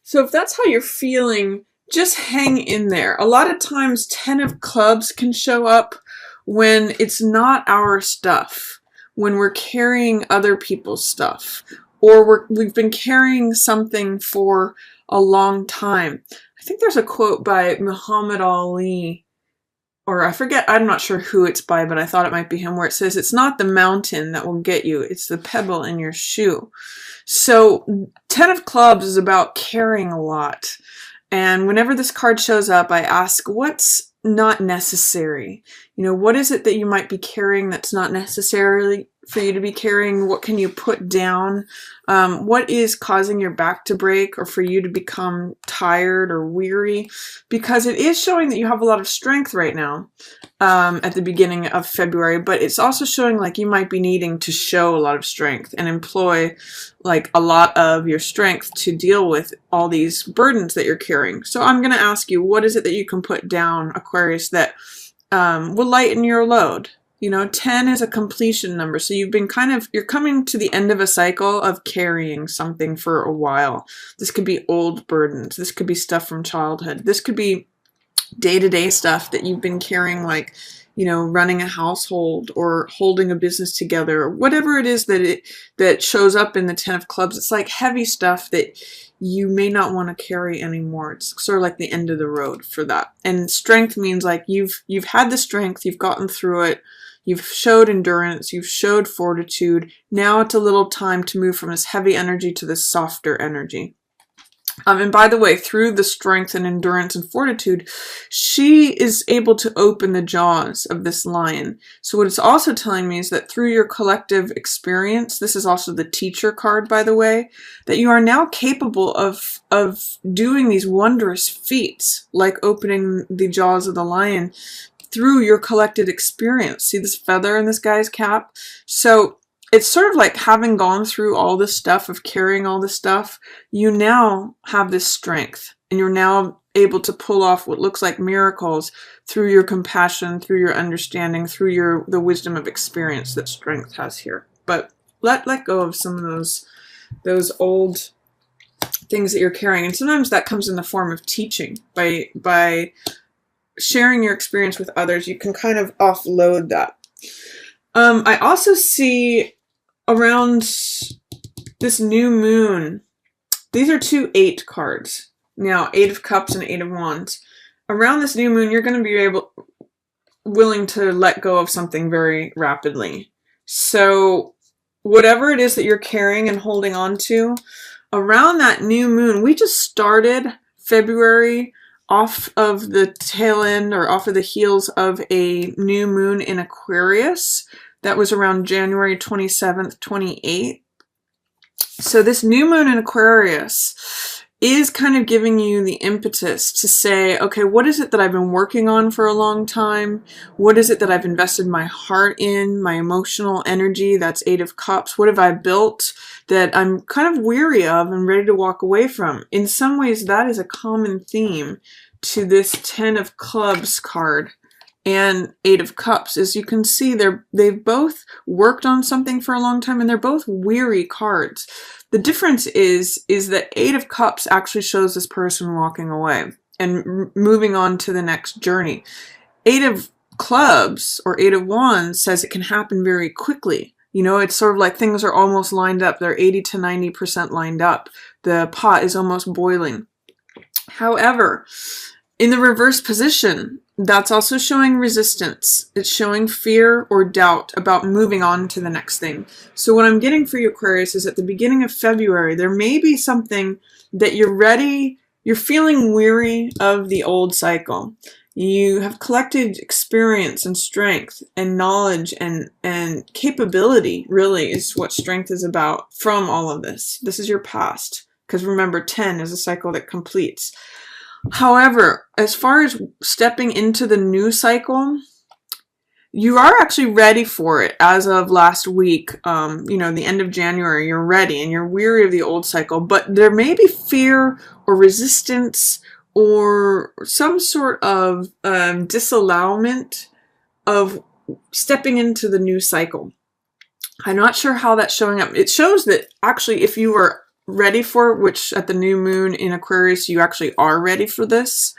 So if that's how you're feeling, just hang in there. A lot of times 10 of clubs can show up when it's not our stuff, when we're carrying other people's stuff, or we've been carrying something for a long time. I think there's a quote by Muhammad Ali, or I forget, I'm not sure who it's by, but I thought it might be him, where it says, it's not the mountain that will get you, it's the pebble in your shoe. So 10 of clubs is about carrying a lot. And whenever this card shows up, I ask, what's not necessary? You know, what is it that you might be carrying that's not necessarily for you to be carrying? What can you put down? What is causing your back to break or for you to become tired or weary? Because it is showing that you have a lot of strength right now at the beginning of February, but it's also showing like you might be needing to show a lot of strength and employ like a lot of your strength to deal with all these burdens that you're carrying. So I'm going to ask you, what is it that you can put down, Aquarius, that will lighten your load? You know, 10 is a completion number. So you've been you're coming to the end of a cycle of carrying something for a while. This could be old burdens. This could be stuff from childhood. This could be day-to-day stuff that you've been carrying, like, you know, running a household or holding a business together, or whatever it is that shows up in the 10 of clubs. It's like heavy stuff that you may not want to carry anymore. It's sort of like the end of the road for that. And strength means like you've had the strength, you've gotten through it, you've showed endurance, you've showed fortitude. Now it's a little time to move from this heavy energy to this softer energy. And by the way, through the strength and endurance and fortitude, she is able to open the jaws of this lion. So what it's also telling me is that through your collective experience, this is also the teacher card, by the way, that you are now capable of doing these wondrous feats, like opening the jaws of the lion through your collected experience. See this feather in this guy's cap? So it's sort of like having gone through all this stuff of carrying all this stuff, you now have this strength and you're now able to pull off what looks like miracles through your compassion, through your understanding, through the wisdom of experience that strength has here. But let go of some of those old things that you're carrying. And sometimes that comes in the form of teaching. By sharing your experience with others, you can kind of offload that. I also see around this new moon, these are 2 8 cards. Now, 8 of Cups and 8 of Wands. Around this new moon, you're going to be willing to let go of something very rapidly. So whatever it is that you're carrying and holding on to, around that new moon, we just started February off of the tail end or off of the heels of a new moon in Aquarius. That was around January 27th, 28th. So this new moon in Aquarius is kind of giving you the impetus to say, okay, what is it that I've been working on for a long time? What is it that I've invested my heart in, my emotional energy? That's 8 of Cups. What have I built that I'm kind of weary of and ready to walk away from? In some ways, that is a common theme to this 10 of Clubs card and 8 of Cups. As you can see, they've both worked on something for a long time, and they're both weary cards. The difference is that 8 of Cups actually shows this person walking away and moving on to the next journey. 8 of Clubs or 8 of Wands says it can happen very quickly. You know, it's sort of like things are almost lined up. They're 80 to 90% lined up. The pot is almost boiling. However, in the reverse position, that's also showing resistance. It's showing fear or doubt about moving on to the next thing. So what I'm getting for you, Aquarius, is at the beginning of February, there may be something that you're feeling weary of the old cycle. You have collected experience and strength and knowledge and capability, really, is what strength is about from all of this. This is your past. Because remember, 10 is a cycle that completes. However, as far as stepping into the new cycle, you are actually ready for it as of last week. You know, the end of January, you're ready and you're weary of the old cycle, but there may be fear or resistance or some sort of disallowment of stepping into the new cycle. I'm not sure how that's showing up. It shows that actually if you were ready for, which at the new moon in Aquarius, you actually are ready for this.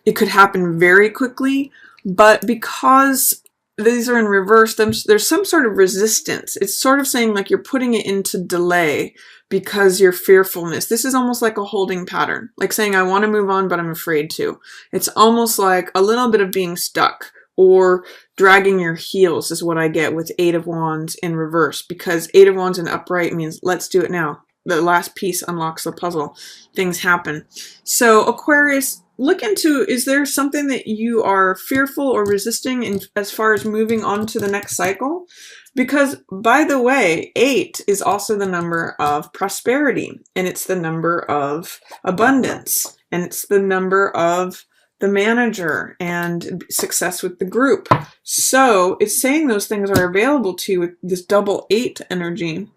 It could happen very quickly, but because these are in reverse, there's some sort of resistance. It's sort of saying like you're putting it into delay because your fearfulness. This is almost like a holding pattern, like saying, I want to move on, but I'm afraid to. It's almost like a little bit of being stuck or dragging your heels is what I get with Eight of Wands in reverse, because Eight of Wands in upright means let's do it now. The last piece unlocks the puzzle. Things happen. So Aquarius, look into, is there something that you are fearful or resisting in as far as moving on to the next cycle? Because, by the way, 8 is also the number of prosperity, and it's the number of abundance, and it's the number of the manager and success with the group. So it's saying those things are available to you with this double 8 energy.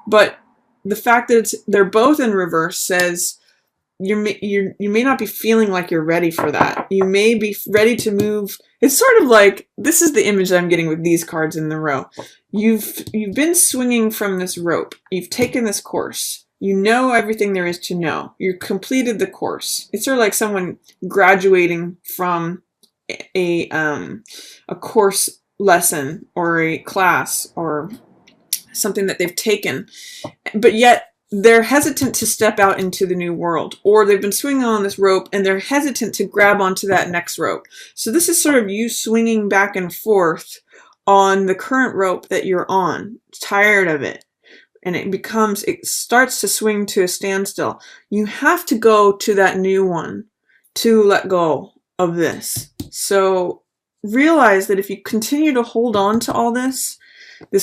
But the fact that they're both in reverse says you may not be feeling like you're ready for that. You may be ready to move. It's sort of like, this is the image I'm getting with these cards in the row. You've been swinging from this rope. You've taken this course. You know everything there is to know. You've completed the course. It's sort of like someone graduating from a course lesson or a class or something that they've taken, but yet they're hesitant to step out into the new world, or they've been swinging on this rope and they're hesitant to grab onto that next rope. So this is sort of you swinging back and forth on the current rope that you're on, tired of it. And it starts to swing to a standstill. You have to go to that new one to let go of this. So realize that if you continue to hold on to all this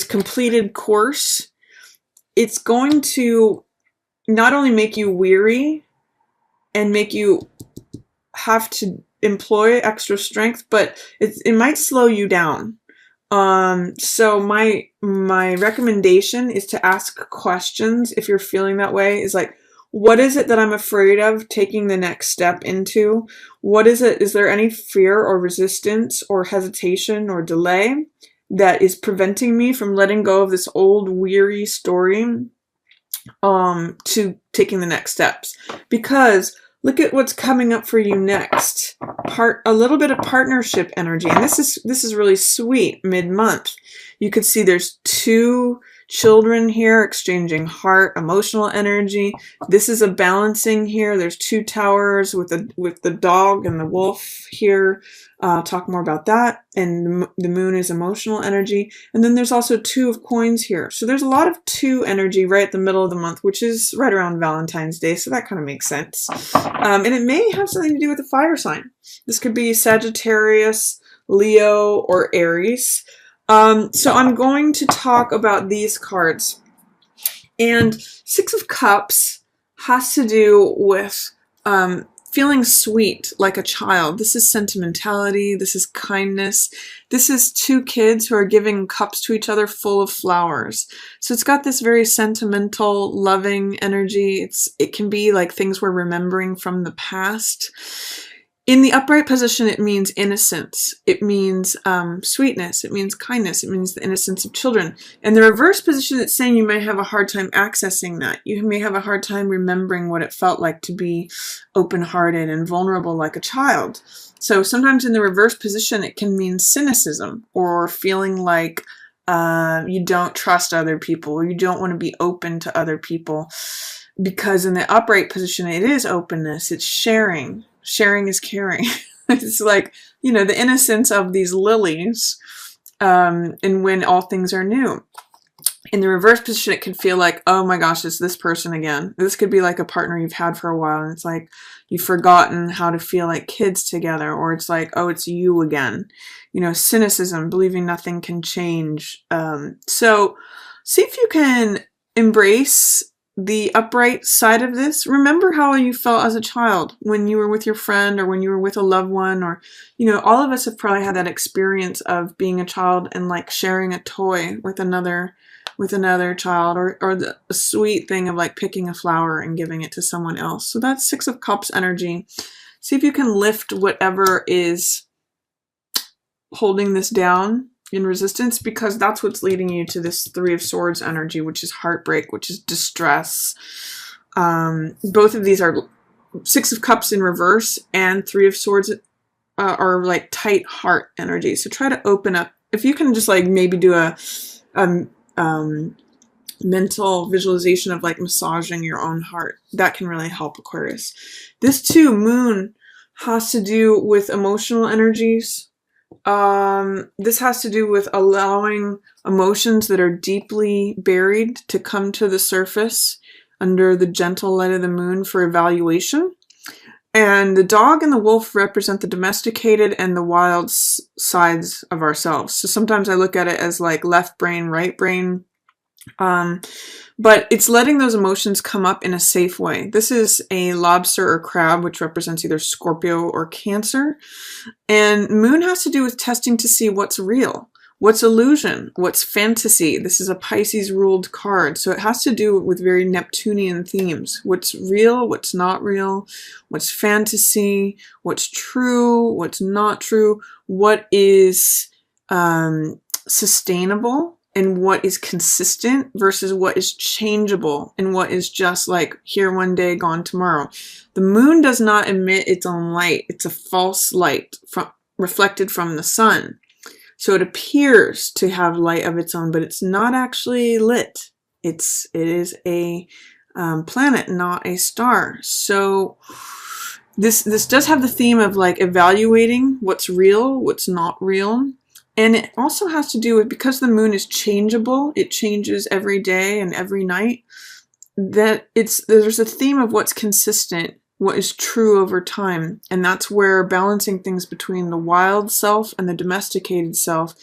completed course, it's going to not only make you weary and make you have to employ extra strength, but it might slow you down. So my recommendation is to ask questions if you're feeling that way. Is like, what is it that I'm afraid of taking the next step into? What is it? Is there any fear or resistance or hesitation or delay that is preventing me from letting go of this old weary story to taking the next steps? Because look at what's coming up for you next. A little bit of partnership energy. And this is really sweet mid-month. You could see there's 2 children here exchanging heart, emotional energy. This is a balancing here. There's 2 towers with the dog and the wolf here. I'll talk more about that. And the moon is emotional energy. And then there's also 2 of coins here. So there's a lot of 2 energy right at the middle of the month, which is right around Valentine's Day. So that kind of makes sense. And it may have something to do with the fire sign. This could be Sagittarius, Leo, or Aries. So I'm going to talk about these cards. And 6 of Cups has to do with feeling sweet like a child. This is sentimentality. This is kindness. This is 2 kids who are giving cups to each other full of flowers. So it's got this very sentimental, loving energy. It can be like things we're remembering from the past. In the upright position, it means innocence. It means sweetness. It means kindness. It means the innocence of children. In the reverse position, it's saying you may have a hard time accessing that. You may have a hard time remembering what it felt like to be open-hearted and vulnerable like a child. So sometimes in the reverse position, it can mean cynicism or feeling like you don't trust other people or you don't want to be open to other people. Because in the upright position, it is openness. It's sharing. Sharing is caring. It's like, the innocence of these lilies, and when all things are new. In the reverse position, it can feel like, oh my gosh, it's this person again. This could be like a partner you've had for a while, and it's like you've forgotten how to feel like kids together, or it's like, oh, it's you again. Cynicism, believing nothing can change. So see if you can embrace the upright side of this. Remember how you felt as a child when you were with your friend or when you were with a loved one, or, all of us have probably had that experience of being a child and like sharing a toy with another child, or the sweet thing of like picking a flower and giving it to someone else. So that's 6 of Cups energy. See if you can lift whatever is holding this down in resistance, because that's what's leading you to this 3 of Swords energy, which is heartbreak, which is distress, Both of these are Six of Cups in reverse, and Three of Swords are like tight heart energy. So try to open up. If you can just like maybe do a mental visualization of like massaging your own heart, that can really help, Aquarius. This too, Moon, has to do with emotional energies. This has to do with allowing emotions that are deeply buried to come to the surface under the gentle light of the moon for evaluation. And the dog and the wolf represent the domesticated and the wild sides of ourselves. So sometimes I look at it as like left brain, right brain. But it's letting those emotions come up in a safe way. This is a lobster or crab, which represents either Scorpio or Cancer. And Moon has to do with testing to see what's real, what's illusion, what's fantasy. This is a Pisces ruled card. So it has to do with very Neptunian themes. What's real, what's not real, what's fantasy, what's true, what's not true, what is sustainable, and what is consistent versus what is changeable and what is just like here one day, gone tomorrow. The moon does not emit its own light. It's a false light reflected from the sun. So it appears to have light of its own, but it's not actually lit. It is a planet, not a star. So this does have the theme of like evaluating what's real, what's not real. And it also has to do with, because the moon is changeable, it changes every day and every night, that there's a theme of what's consistent, what is true over time. And that's where balancing things between the wild self and the domesticated self,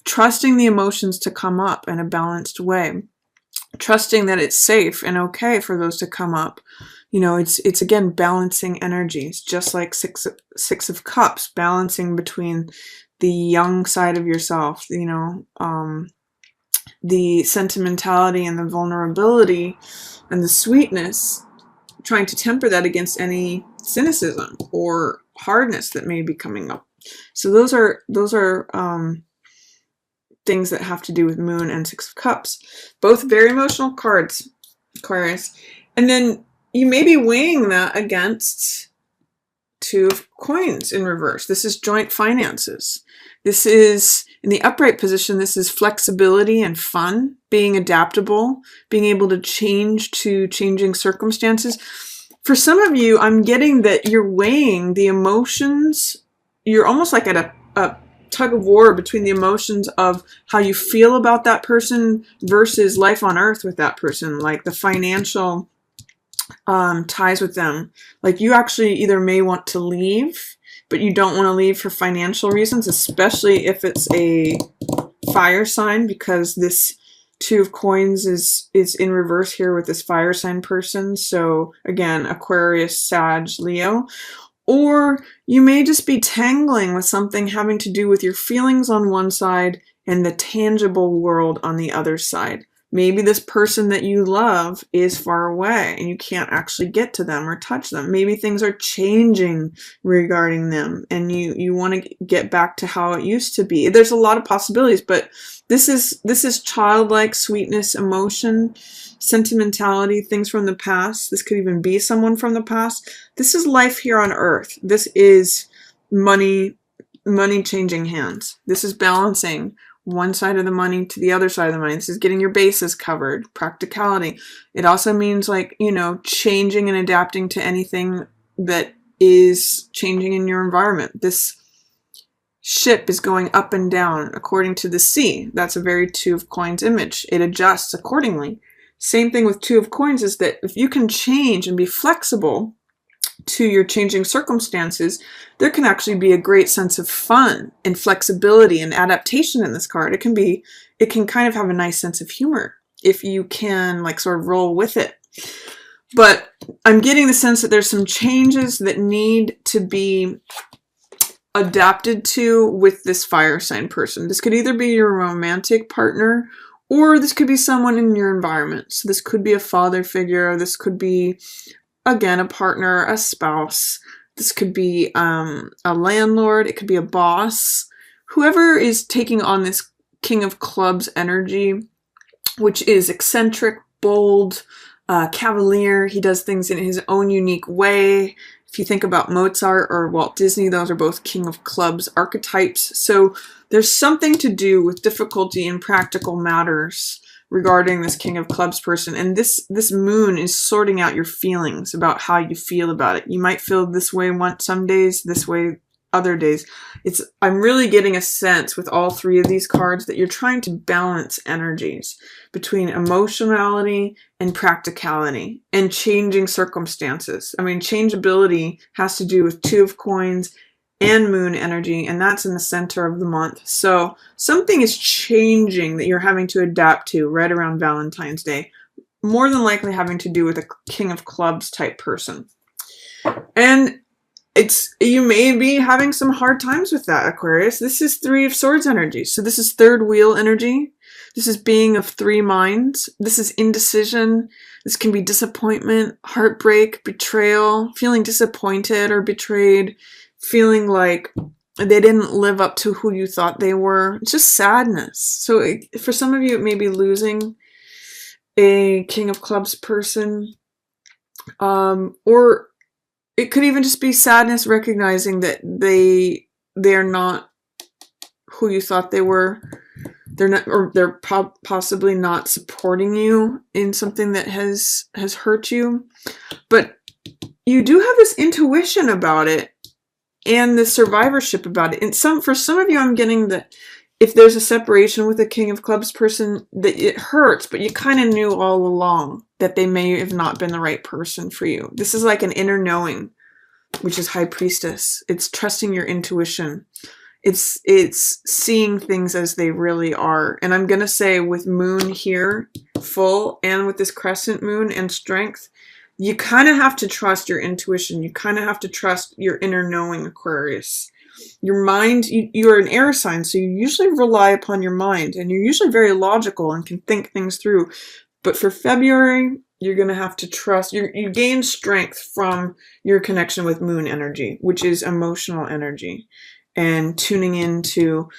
trusting the emotions to come up in a balanced way, trusting that it's safe and okay for those to come up. You know, it's again balancing energies, just like Six of Cups, balancing between the young side of yourself, you know, the sentimentality and the vulnerability and the sweetness, trying to temper that against any cynicism or hardness that may be coming up. So those are things that have to do with Moon and Six of Cups. Both very emotional cards, Aquarius. And then you may be weighing that against Two of Coins in reverse. This is joint finances. This is, in the upright position, this is flexibility and fun, being adaptable, being able to change to changing circumstances. For some of you, I'm getting that you're weighing the emotions. You're almost like at a tug of war between the emotions of how you feel about that person versus life on earth with that person, like the financial ties with them. Like you actually either may want to leave, but you don't want to leave for financial reasons, especially if it's a fire sign, because this Two of Coins is in reverse here with this fire sign person. So again, Aquarius, Sag, Leo. Or you may just be tangling with something having to do with your feelings on one side and the tangible world on the other side. Maybe this person that you love is far away and you can't actually get to them or touch them. Maybe things are changing regarding them and you want to get back to how it used to be. There's a lot of possibilities, but this is childlike sweetness, emotion, sentimentality, things from the past. This could even be someone from the past. This is life here on earth. This is money changing hands. This is balancing one side of the money to the other side of the money. This is getting your bases covered, practicality. It also means like, you know, changing and adapting to anything that is changing in your environment. This ship is going up and down according to the sea. That's a very Two of Coins image. It adjusts accordingly. Same thing with Two of Coins is that if you can change and be flexible to your changing circumstances, there can actually be a great sense of fun and flexibility and adaptation in this card. It can kind of have a nice sense of humor if you can like sort of roll with it. But I'm getting the sense that there's some changes that need to be adapted to with this fire sign person. This could either be your romantic partner or this could be someone in your environment. So this could be a father figure. This could be, again, a partner, a spouse. This could be a landlord. It could be a boss. Whoever is taking on this King of Clubs energy, which is eccentric, bold, cavalier. He does things in his own unique way. If you think about Mozart or Walt Disney, those are both King of Clubs archetypes. So there's something to do with difficulty in practical matters regarding this King of Clubs person. And this moon is sorting out your feelings about how you feel about it. You might feel this way some days, this way other days. I'm really getting a sense with all three of these cards that you're trying to balance energies between emotionality and practicality and changing circumstances. I mean, changeability has to do with Two of Coins and moon energy, and that's in the center of the month. So something is changing that you're having to adapt to right around Valentine's Day, more than likely having to do with a King of Clubs type person. And you may be having some hard times with that, Aquarius. This is Three of Swords energy. So this is third wheel energy. This is being of three minds. This is indecision. This can be disappointment, heartbreak, betrayal, feeling disappointed or betrayed, feeling like they didn't live up to who you thought they were. It's just sadness. So for some of you, it may be losing a King of Clubs person, or it could even just be sadness, recognizing that they're not who you thought they were. They're not, or they're possibly not supporting you in something that has hurt you. But you do have this intuition about it and the survivorship about it. And for some of you, I'm getting that if there's a separation with a King of Clubs person, that it hurts, but you kind of knew all along that they may have not been the right person for you. This is like an inner knowing, which is High Priestess. It's trusting your intuition. It's seeing things as they really are. And I'm going to say with moon here, full, and with this crescent moon and strength, you kind of have to trust your intuition. You kind of have to trust your inner knowing, Aquarius. Your mind, you're an air sign, so you usually rely upon your mind, and you're usually very logical and can think things through. But for February, you're going to have to trust. You gain strength from your connection with moon energy, which is emotional energy, and tuning into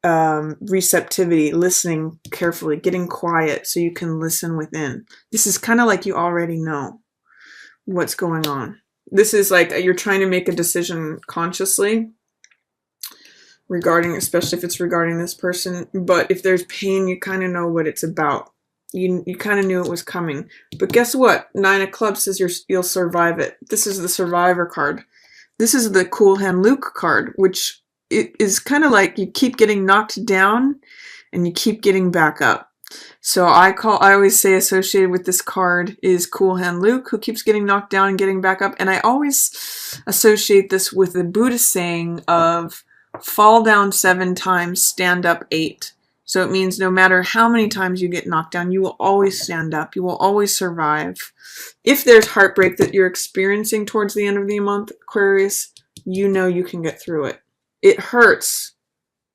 receptivity, listening carefully, getting quiet so you can listen within. This is kind of like you already know what's going on. This is like you're trying to make a decision consciously regarding, especially if it's regarding this person. But if there's pain, you kind of know what it's about. You kind of knew it was coming. But guess what? Nine of Clubs says you'll survive it. This is the Survivor card. This is the Cool Hand Luke card, which it is kind of like you keep getting knocked down and you keep getting back up. So I always say associated with this card is Cool Hand Luke, who keeps getting knocked down and getting back up. And I always associate this with the Buddhist saying of fall down 7 times, stand up 8. So it means no matter how many times you get knocked down, you will always stand up. You will always survive. If there's heartbreak that you're experiencing towards the end of the month, Aquarius, you know you can get through it. It hurts.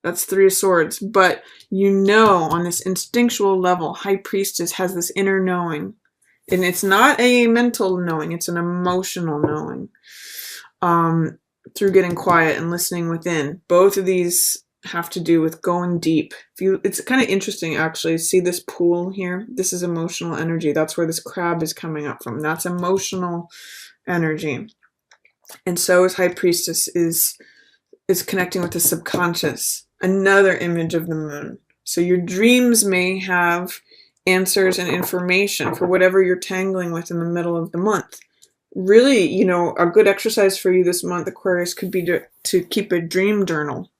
That's Three of Swords. But you know on this instinctual level, High Priestess has this inner knowing. And it's not a mental knowing. It's an emotional knowing. Through getting quiet and listening within. Both of these have to do with going deep. It's kind of interesting, actually. See this pool here? This is emotional energy. That's where this crab is coming up from. That's emotional energy. And so is High Priestess is connecting with the subconscious. Another image of the moon. So your dreams may have answers and information for whatever you're tangling with in the middle of the month. Really, a good exercise for you this month, Aquarius, could be to keep a dream journal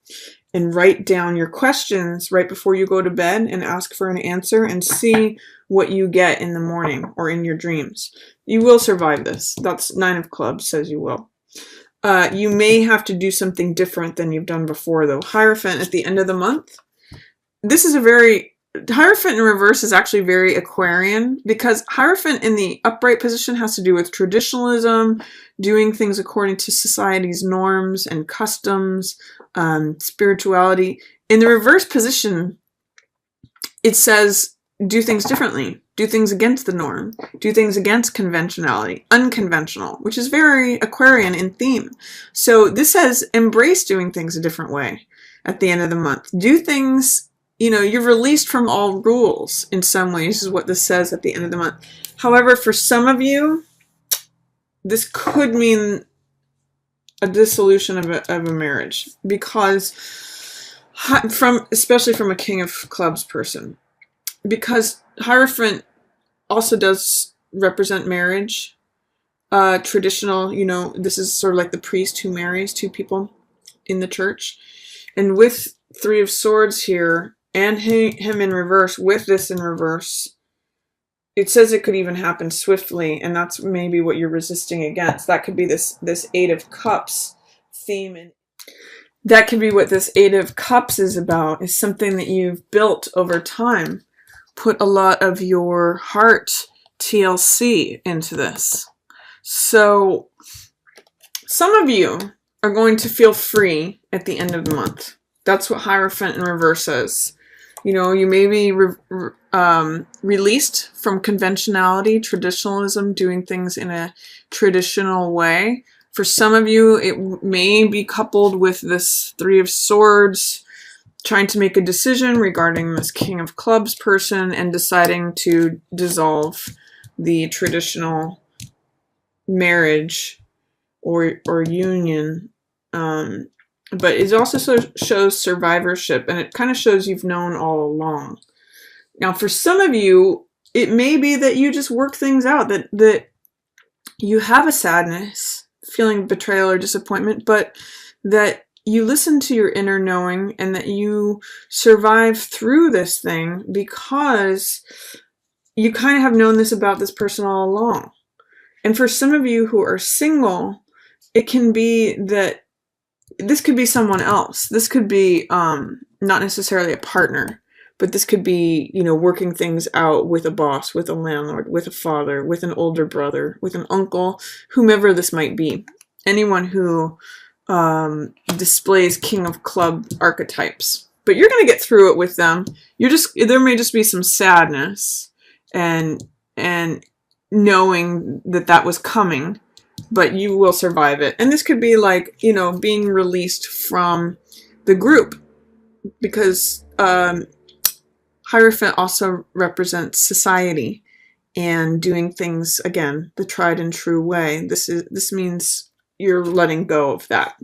and write down your questions right before you go to bed and ask for an answer and see what you get in the morning or in your dreams. You will survive this. That's Nine of Clubs says you will. You may have to do something different than you've done before, though. Hierophant at the end of the month. This is Hierophant in reverse is actually very Aquarian, because Hierophant in the upright position has to do with traditionalism, doing things according to society's norms and customs, spirituality. In the reverse position, it says do things differently, do things against the norm, do things against conventionality, unconventional, which is very Aquarian in theme. So this says embrace doing things a different way at the end of the month. Do things, you're released from all rules in some ways, is what this says at the end of the month. However, for some of you, this could mean a dissolution of a marriage, because especially from a King of Clubs person, because Hierophant also does represent marriage. Traditional, this is sort of like the priest who marries two people in the church. And with Three of Swords here, and him in reverse, with this in reverse, it says it could even happen swiftly, and that's maybe what you're resisting against. That could be this Eight of Cups theme. And that could be what this Eight of Cups is about, is something that you've built over time. Put a lot of your heart TLC into this. So some of you are going to feel free at the end of the month. That's what Hierophant in reverse says. You may be released from conventionality, traditionalism, doing things in a traditional way. For some of you, it may be coupled with this Three of Swords, trying to make a decision regarding this King of Clubs person and deciding to dissolve the traditional marriage or union. But it also shows survivorship, and it kind of shows you've known all along. Now, for some of you, it may be that you just work things out, that you have a sadness, feeling betrayal or disappointment, but that you listen to your inner knowing and that you survive through this thing because you kind of have known this about this person all along. And for some of you who are single, it can be that this could be someone else. This could be not necessarily a partner, but this could be, working things out with a boss, with a landlord, with a father, with an older brother, with an uncle, whomever this might be. Anyone who displays King of Club archetypes. But you're going to get through it with them. There may just be some sadness and knowing that was coming, but you will survive it. And this could be like, being released from the group, because Hierophant also represents society and doing things, again, the tried and true way. This means you're letting go of that.